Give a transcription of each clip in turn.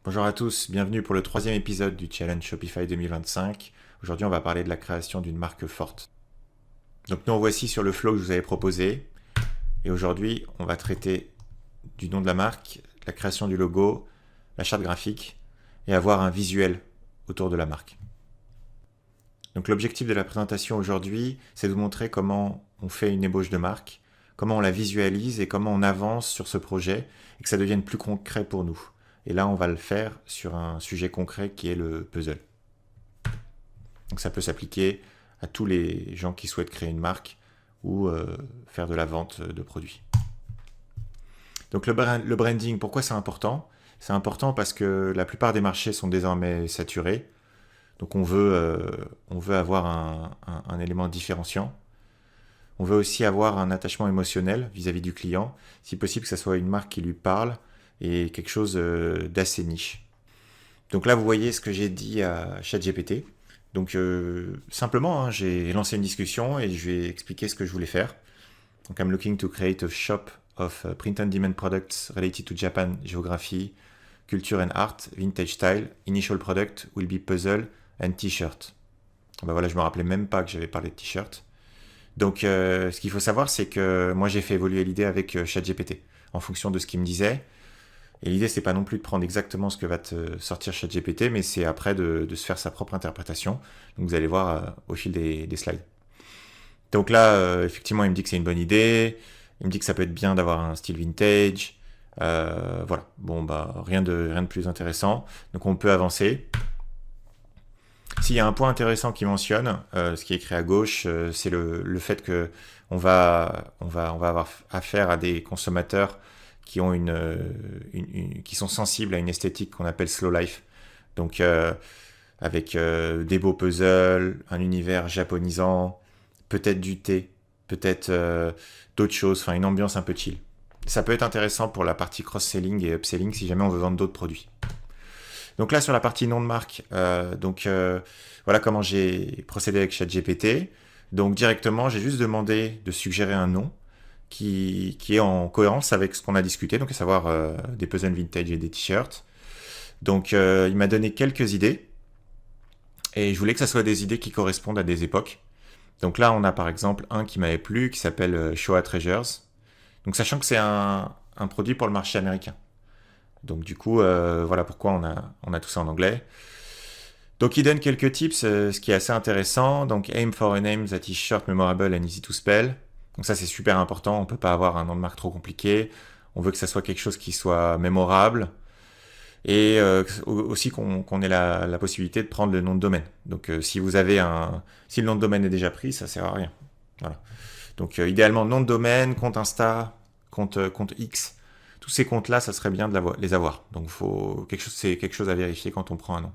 Bonjour à tous, bienvenue pour le troisième épisode du Challenge Shopify 2025. Aujourd'hui, on va parler de la création d'une marque forte. Donc nous, voici sur le flow que je vous avais proposé. Et aujourd'hui, on va traiter du nom de la marque, la création du logo, la charte graphique et avoir un visuel autour de la marque. Donc l'objectif de la présentation aujourd'hui, c'est de vous montrer comment on fait une ébauche de marque, comment on la visualise et comment on avance sur ce projet et que ça devienne plus concret pour nous. Et là, on va le faire sur un sujet concret qui est le puzzle. Donc ça peut s'appliquer à tous les gens qui souhaitent créer une marque ou faire de la vente de produits. Donc le branding, pourquoi c'est important? C'est important parce que la plupart des marchés sont désormais saturés. Donc on veut avoir un élément différenciant. On veut aussi avoir un attachement émotionnel vis-à-vis du client. Si possible, que ce soit une marque qui lui parle et quelque chose d'assez niche. Donc là, vous voyez ce que j'ai dit à ChatGPT. Donc simplement, j'ai lancé une discussion et je vais expliquer ce que je voulais faire. Donc I'm looking to create a shop of print on demand products related to Japan geography, culture and art, vintage style. Initial product will be puzzle and t-shirt. Ben voilà, je me rappelais même pas que j'avais parlé de t-shirt. Donc ce qu'il faut savoir, c'est que moi j'ai fait évoluer l'idée avec ChatGPT en fonction de ce qu'il me disait. Et l'idée, c'est pas non plus de prendre exactement ce que va te sortir ChatGPT, mais c'est après de se faire sa propre interprétation. Donc vous allez voir au fil des slides. Donc là, effectivement, il me dit que c'est une bonne idée. Il me dit que ça peut être bien d'avoir un style vintage. Voilà. Bon, bah rien de plus intéressant. Donc on peut avancer. S'il y a un point intéressant qui mentionne, ce qui est écrit à gauche, c'est le fait que on va avoir affaire à des consommateurs qui ont qui sont sensibles à une esthétique qu'on appelle slow life. Donc avec des beaux puzzles, un univers japonisant, peut-être du thé, peut-être d'autres choses, enfin une ambiance un peu chill. Ça peut être intéressant pour la partie cross-selling et upselling si jamais on veut vendre d'autres produits. Donc là sur la partie nom de marque, voilà comment j'ai procédé avec ChatGPT. Donc directement, j'ai juste demandé de suggérer un nom qui est en cohérence avec ce qu'on a discuté, donc à savoir des puzzles vintage et des t-shirts. Donc il m'a donné quelques idées, et je voulais que ça soit des idées qui correspondent à des époques. Donc là, on a par exemple un qui m'avait plu, qui s'appelle Showa Treasures. Donc sachant que c'est un produit pour le marché américain. Donc du coup, voilà pourquoi on a tout ça en anglais. Donc il donne quelques tips, ce qui est assez intéressant. Donc aim for a name that is short, memorable and easy to spell. Donc ça c'est super important, on ne peut pas avoir un nom de marque trop compliqué. On veut que ça soit quelque chose qui soit mémorable. Et aussi qu'on ait la possibilité de prendre le nom de domaine. Donc si le nom de domaine est déjà pris, ça sert à rien. Voilà. Donc idéalement nom de domaine, compte Insta, compte X. Tous ces comptes-là, ça serait bien de les avoir. Donc c'est quelque chose à vérifier quand on prend un nom.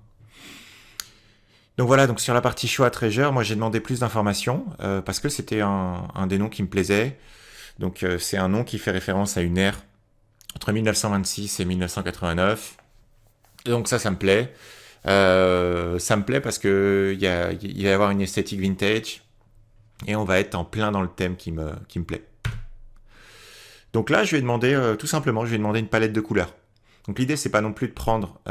Donc voilà, donc sur la partie Showa Treasure, moi j'ai demandé plus d'informations parce que c'était un des noms qui me plaisait. Donc c'est un nom qui fait référence à une ère entre 1926 et 1989. Et donc ça me plaît. Ça me plaît parce que il va y avoir une esthétique vintage et on va être en plein dans le thème qui me plaît. Donc là, je vais demander tout simplement, je vais demander une palette de couleurs. Donc l'idée, c'est pas non plus de prendre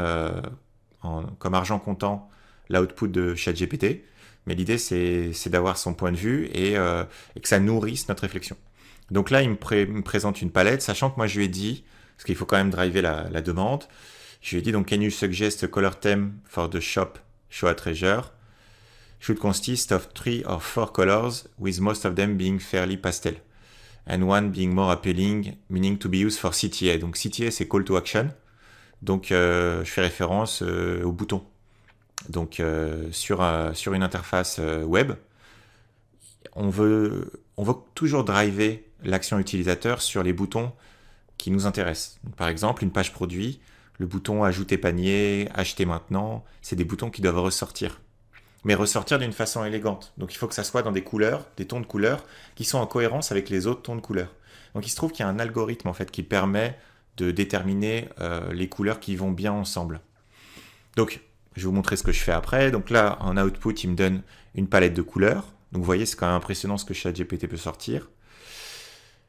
comme argent comptant l'output de ChatGPT, mais l'idée, c'est d'avoir son point de vue et que ça nourrisse notre réflexion. Donc là, il me présente une palette, sachant que moi, je lui ai dit, parce qu'il faut quand même driver la demande, je lui ai dit, donc, can you suggest a color theme for the shop Showa Treasure? Should consist of 3 or 4 colors, with most of them being fairly pastel. And one being more appealing, meaning to be used for CTA. Donc CTA, c'est Call to Action. Donc je fais référence au bouton. Donc sur une interface web, on veut toujours driver l'action utilisateur sur les boutons qui nous intéressent. Donc, par exemple, une page produit, le bouton ajouter panier, acheter maintenant, c'est des boutons qui doivent ressortir. Mais ressortir d'une façon élégante. Donc il faut que ça soit dans des couleurs, des tons de couleurs qui sont en cohérence avec les autres tons de couleurs. Donc il se trouve qu'il y a un algorithme en fait qui permet de déterminer les couleurs qui vont bien ensemble. Donc je vais vous montrer ce que je fais après. Donc là, en output, il me donne une palette de couleurs. Donc vous voyez, c'est quand même impressionnant ce que ChatGPT peut sortir.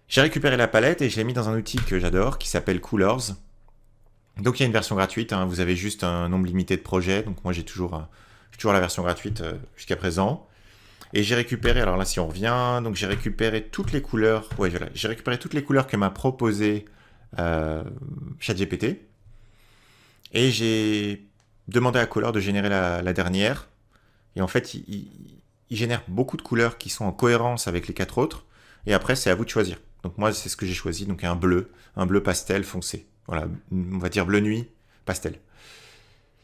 J'ai récupéré la palette et je l'ai mis dans un outil que j'adore qui s'appelle Coolors. Donc il y a une version gratuite, hein, vous avez juste un nombre limité de projets, donc moi j'ai toujours la version gratuite jusqu'à présent. Et j'ai récupéré, alors là si on revient, donc j'ai récupéré toutes les couleurs, ouais voilà, j'ai récupéré toutes les couleurs que m'a proposé ChatGPT. Et j'ai demandé à Color de générer la dernière. Et en fait, il génère beaucoup de couleurs qui sont en cohérence avec les 4 autres. Et après, c'est à vous de choisir. Donc moi, c'est ce que j'ai choisi, donc un bleu pastel foncé. Voilà, on va dire bleu nuit, pastel.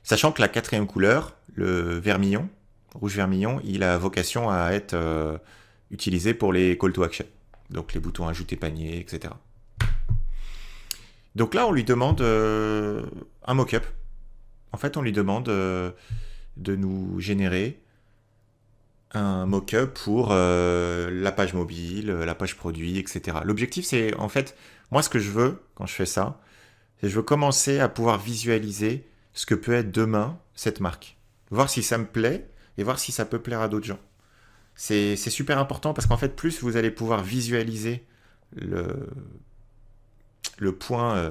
Sachant que la 4e couleur, le vermillon, rouge vermillon, il a vocation à être utilisé pour les call to action. Donc les boutons ajouter panier, etc. Donc là, on lui demande un mock-up. En fait, on lui demande de nous générer un mock-up pour la page mobile, la page produit, etc. L'objectif, c'est en fait, moi, ce que je veux quand je fais ça, c'est que je veux commencer à pouvoir visualiser ce que peut être demain cette marque. Voir si ça me plaît et voir si ça peut plaire à d'autres gens. C'est super important parce qu'en fait, plus vous allez pouvoir visualiser le point,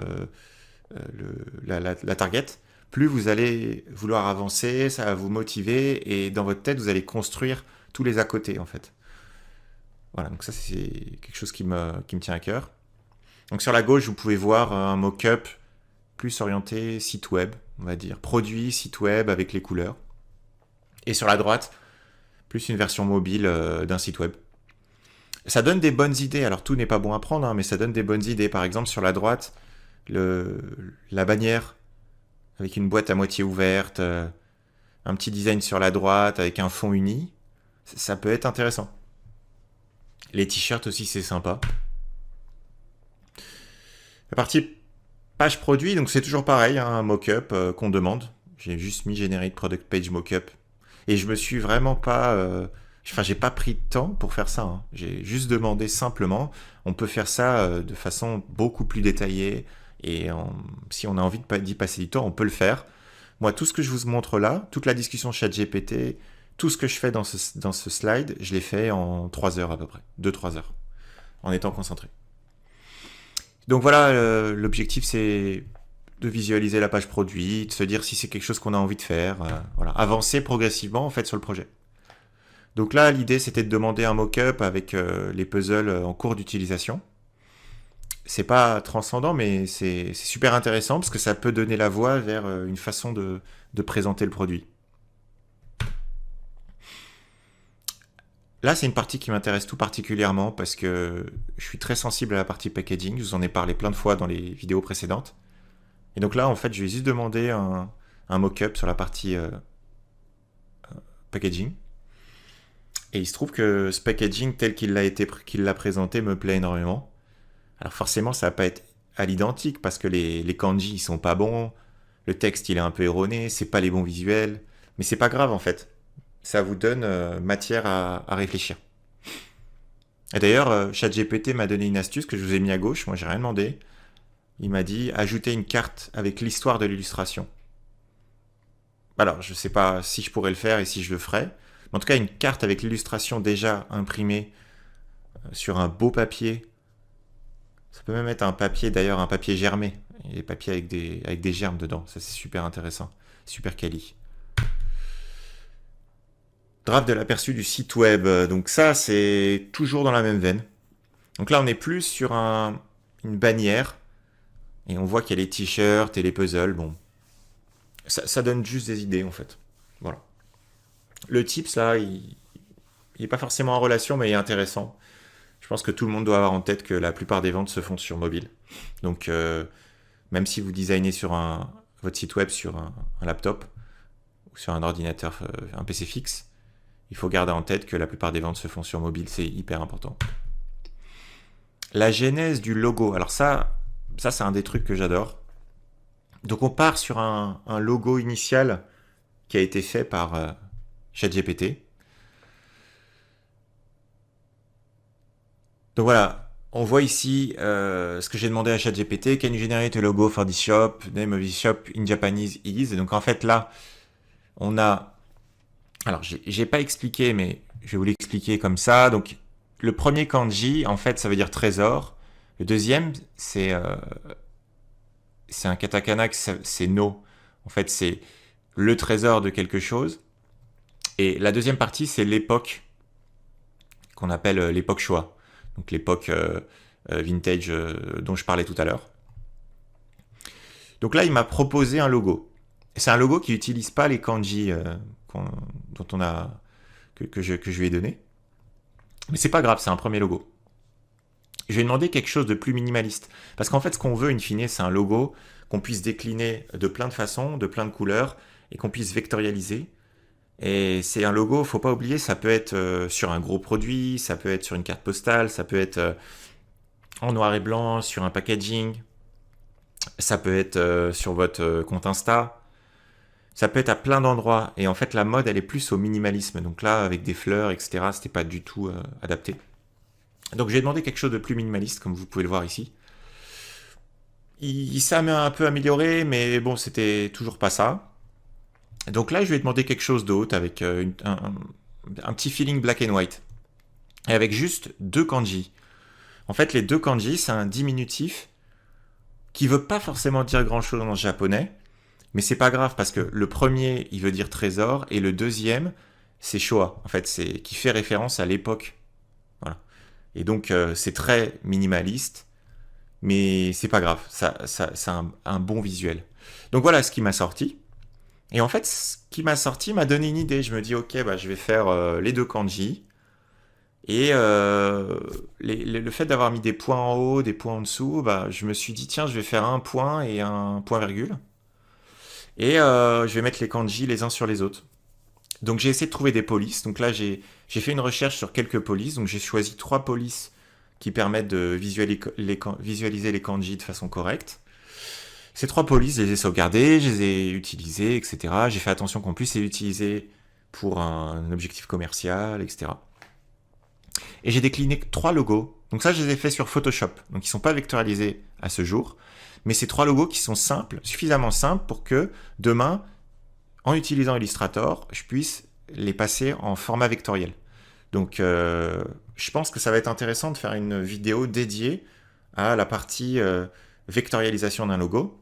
la target, plus vous allez vouloir avancer, ça va vous motiver et dans votre tête, vous allez construire tous les à côté en fait. Voilà, donc ça c'est quelque chose qui me tient à cœur. Donc sur la gauche, vous pouvez voir un mock-up plus orienté site web, on va dire, produit, site web avec les couleurs. Et sur la droite, plus une version mobile d'un site web. Ça donne des bonnes idées, alors tout n'est pas bon à prendre, hein, mais ça donne des bonnes idées. Par exemple, sur la droite, la bannière avec une boîte à moitié ouverte, un petit design sur la droite avec un fond uni, ça peut être intéressant. Les t-shirts aussi, c'est sympa. La partie page produit, donc c'est toujours pareil, hein, un mock-up qu'on demande. J'ai juste mis Generate Product Page Mock-up. Et je me suis vraiment pas... j'ai pas pris de temps pour faire ça. Hein. J'ai juste demandé simplement. On peut faire ça de façon beaucoup plus détaillée. Et si on a envie d'y passer du temps, on peut le faire. Moi, tout ce que je vous montre là, toute la discussion ChatGPT, tout ce que je fais dans ce slide, je l'ai fait en 3 heures à peu près. 2-3 heures. En étant concentré. Donc voilà, l'objectif c'est de visualiser la page produit, de se dire si c'est quelque chose qu'on a envie de faire. Voilà. Avancer progressivement en fait sur le projet. Donc là, l'idée c'était de demander un mock-up avec les puzzles en cours d'utilisation. C'est pas transcendant, mais c'est super intéressant parce que ça peut donner la voie vers une façon de présenter le produit. Là, c'est une partie qui m'intéresse tout particulièrement parce que je suis très sensible à la partie packaging. Je vous en ai parlé plein de fois dans les vidéos précédentes. Et donc là, en fait, je vais juste demander un mock-up sur la partie packaging. Et il se trouve que ce packaging tel qu'il l'a présenté me plaît énormément. Alors forcément, ça va pas être à l'identique parce que les kanji ils sont pas bons, le texte il est un peu erroné, c'est pas les bons visuels, mais c'est pas grave en fait. Ça vous donne matière à réfléchir. Et d'ailleurs, ChatGPT m'a donné une astuce que je vous ai mis à gauche, moi j'ai rien demandé. Il m'a dit ajouter une carte avec l'histoire de l'illustration. Alors, je sais pas si je pourrais le faire et si je le ferais. Mais en tout cas, une carte avec l'illustration déjà imprimée sur un beau papier. Ça peut même être un papier, d'ailleurs, un papier germé. Il y a des papiers avec des germes dedans. Ça, c'est super intéressant. Super quali. Draft de l'aperçu du site web. Donc ça, c'est toujours dans la même veine. Donc là, on est plus sur une bannière. Et on voit qu'il y a les t-shirts et les puzzles. Bon, ça donne juste des idées, en fait. Voilà. Le tips, là, il n'est pas forcément en relation, mais il est intéressant. Je pense que tout le monde doit avoir en tête que la plupart des ventes se font sur mobile. Donc, même si vous designez sur votre site web sur un laptop ou sur un ordinateur, un PC fixe, il faut garder en tête que la plupart des ventes se font sur mobile. C'est hyper important. La genèse du logo. Alors ça c'est un des trucs que j'adore. Donc, on part sur un logo initial qui a été fait par ChatGPT. Donc voilà, on voit ici ce que j'ai demandé à ChatGPT. Can you generate a logo for this shop? Name of this shop in Japanese is. Et donc en fait là, on a... Alors j'ai pas expliqué, mais je vais vous l'expliquer comme ça. Donc le premier kanji, en fait, ça veut dire trésor. Le deuxième, c'est c'est un katakana, c'est no. En fait, c'est le trésor de quelque chose. Et la deuxième partie, c'est l'époque qu'on appelle l'époque Showa. Donc l'époque vintage dont je parlais tout à l'heure. Donc là, il m'a proposé un logo. C'est un logo qui n'utilise pas les kanji dont on a que je lui ai donné. Mais c'est pas grave, c'est un premier logo. Je lui ai demandé quelque chose de plus minimaliste. Parce qu'en fait, ce qu'on veut, in fine, c'est un logo qu'on puisse décliner de plein de façons, de plein de couleurs, et qu'on puisse vectorialiser. Et c'est un logo, faut pas oublier, ça peut être sur un gros produit, ça peut être sur une carte postale, ça peut être en noir et blanc, sur un packaging, ça peut être sur votre compte Insta, ça peut être à plein d'endroits. Et en fait, la mode, elle est plus au minimalisme. Donc là, avec des fleurs, etc., c'était pas du tout adapté. Donc j'ai demandé quelque chose de plus minimaliste, comme vous pouvez le voir ici. Il s'est un peu amélioré, mais bon, c'était toujours pas ça. Donc là, je lui ai demandé quelque chose d'autre, avec un petit feeling black and white. Et avec juste 2 kanji. En fait, les 2 kanji, c'est un diminutif qui veut pas forcément dire grand-chose en japonais, mais c'est pas grave, parce que le premier, il veut dire trésor, et le deuxième, c'est Showa, en fait, c'est qui fait référence à l'époque. Voilà. Et donc, c'est très minimaliste, mais c'est pas grave, c'est un bon visuel. Donc voilà ce qui m'a sorti. Et en fait, ce qui m'a sorti m'a donné une idée. Je me dis, ok, bah, je vais faire les 2 kanji. Et le fait d'avoir mis des points en haut, des points en dessous, bah, je me suis dit, tiens, je vais faire un point et un point virgule. Et je vais mettre les kanji les uns sur les autres. Donc j'ai essayé de trouver des polices. Donc là, j'ai fait une recherche sur quelques polices. Donc j'ai choisi 3 polices qui permettent de visualiser les kanji de façon correcte. Ces 3 polices, je les ai sauvegardées, je les ai utilisées, etc. J'ai fait attention qu'on puisse les utiliser pour un objectif commercial, etc. Et j'ai décliné 3 logos. Donc ça, je les ai fait sur Photoshop. Donc ils ne sont pas vectorialisés à ce jour. Mais c'est 3 logos qui sont simples, suffisamment simples pour que demain, en utilisant Illustrator, je puisse les passer en format vectoriel. Donc je pense que ça va être intéressant de faire une vidéo dédiée à la partie vectorialisation d'un logo.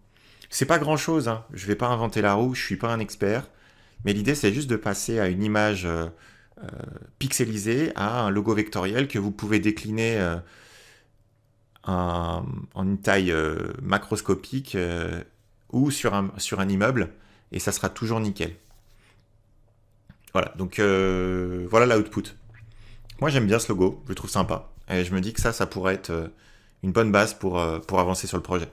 C'est pas grand chose, hein. Je vais pas inventer la roue, je suis pas un expert, mais l'idée c'est juste de passer à une image pixelisée, à un logo vectoriel que vous pouvez décliner en une taille macroscopique ou sur un immeuble, et ça sera toujours nickel. Voilà, donc voilà l'output. Moi j'aime bien ce logo, je le trouve sympa, et je me dis que ça pourrait être une bonne base pour avancer sur le projet.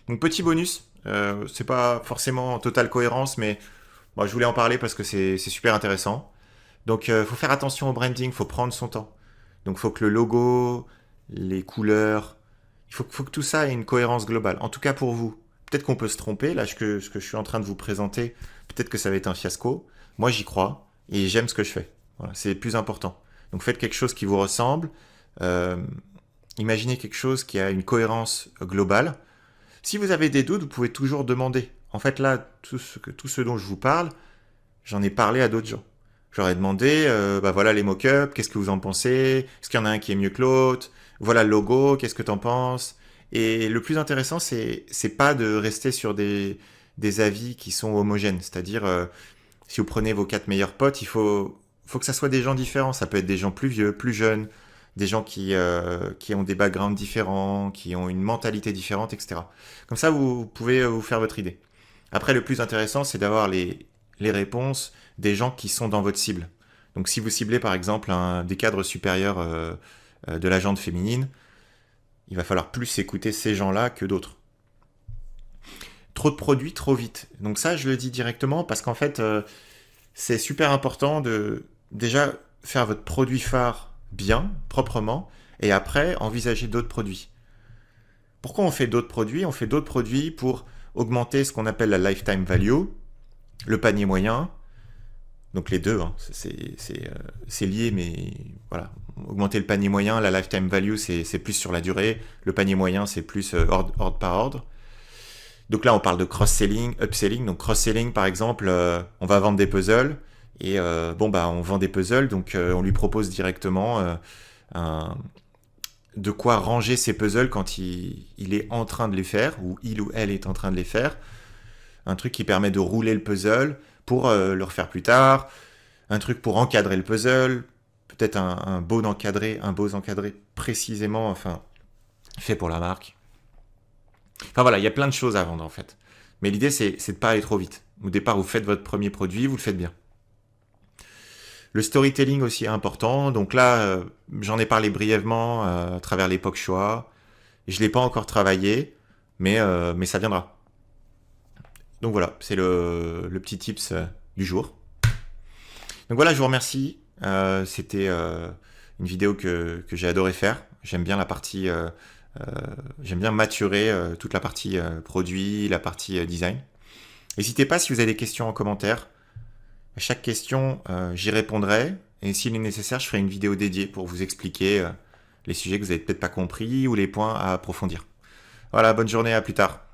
Donc petit bonus, c'est pas forcément en totale cohérence, mais bon, je voulais en parler parce que c'est super intéressant. Donc faut faire attention au branding, faut prendre son temps. Donc faut que le logo, les couleurs, faut que tout ça ait une cohérence globale. En tout cas pour vous. Peut-être qu'on peut se tromper, là ce que je suis en train de vous présenter, peut-être que ça va être un fiasco. Moi j'y crois et j'aime ce que je fais. Voilà, c'est le plus important. Donc faites quelque chose qui vous ressemble. Imaginez quelque chose qui a une cohérence globale. Si vous avez des doutes, vous pouvez toujours demander. En fait, là, tout ce dont je vous parle, j'en ai parlé à d'autres gens. J'aurais demandé, bah voilà les mock-ups, qu'est-ce que vous en pensez? Est-ce qu'il y en a un qui est mieux que l'autre? Voilà le logo, qu'est-ce que t'en penses? Et le plus intéressant, c'est pas de rester sur des avis qui sont homogènes. C'est-à-dire, si vous prenez vos 4 meilleurs potes, il faut que ça soit des gens différents. Ça peut être des gens plus vieux, plus jeunes, des gens qui ont des backgrounds différents, qui ont une mentalité différente, etc. Comme ça, vous pouvez vous faire votre idée. Après, le plus intéressant, c'est d'avoir les réponses des gens qui sont dans votre cible. Donc, si vous ciblez, par exemple, des cadres supérieurs de la gente féminine, il va falloir plus écouter ces gens-là que d'autres. Trop de produits, trop vite. Donc ça, je le dis directement parce qu'en fait, c'est super important de déjà faire votre produit phare bien, proprement, et après envisager d'autres produits. Pourquoi on fait d'autres produits? On fait d'autres produits pour augmenter ce qu'on appelle la lifetime value, le panier moyen. Donc les deux, hein, c'est lié, mais voilà. Augmenter le panier moyen, la lifetime value, c'est plus sur la durée. Le panier moyen, c'est plus ordre par ordre. Donc là, on parle de cross-selling, upselling. Donc cross-selling, par exemple, on va vendre des puzzles. Et on vend des puzzles, donc on lui propose directement de quoi ranger ses puzzles quand il est en train de les faire, ou il ou elle est en train de les faire. Un truc qui permet de rouler le puzzle pour le refaire plus tard. Un truc pour encadrer le puzzle. Peut-être un beau encadré précisément, enfin, fait pour la marque. Enfin voilà, il y a plein de choses à vendre en fait. Mais l'idée, c'est de pas aller trop vite. Au départ, vous faites votre premier produit, vous le faites bien. Le storytelling aussi est important. Donc là, j'en ai parlé brièvement à travers l'époque Shoah. Je ne l'ai pas encore travaillé, mais ça viendra. Donc voilà, c'est le petit tips du jour. Donc voilà, je vous remercie. C'était une vidéo que j'ai adoré faire. J'aime bien la partie, j'aime bien maturer toute la partie produit, la partie design. N'hésitez pas si vous avez des questions en commentaire. À chaque question, j'y répondrai. Et s'il est nécessaire, je ferai une vidéo dédiée pour vous expliquer les sujets que vous n'avez peut-être pas compris ou les points à approfondir. Voilà, bonne journée, à plus tard.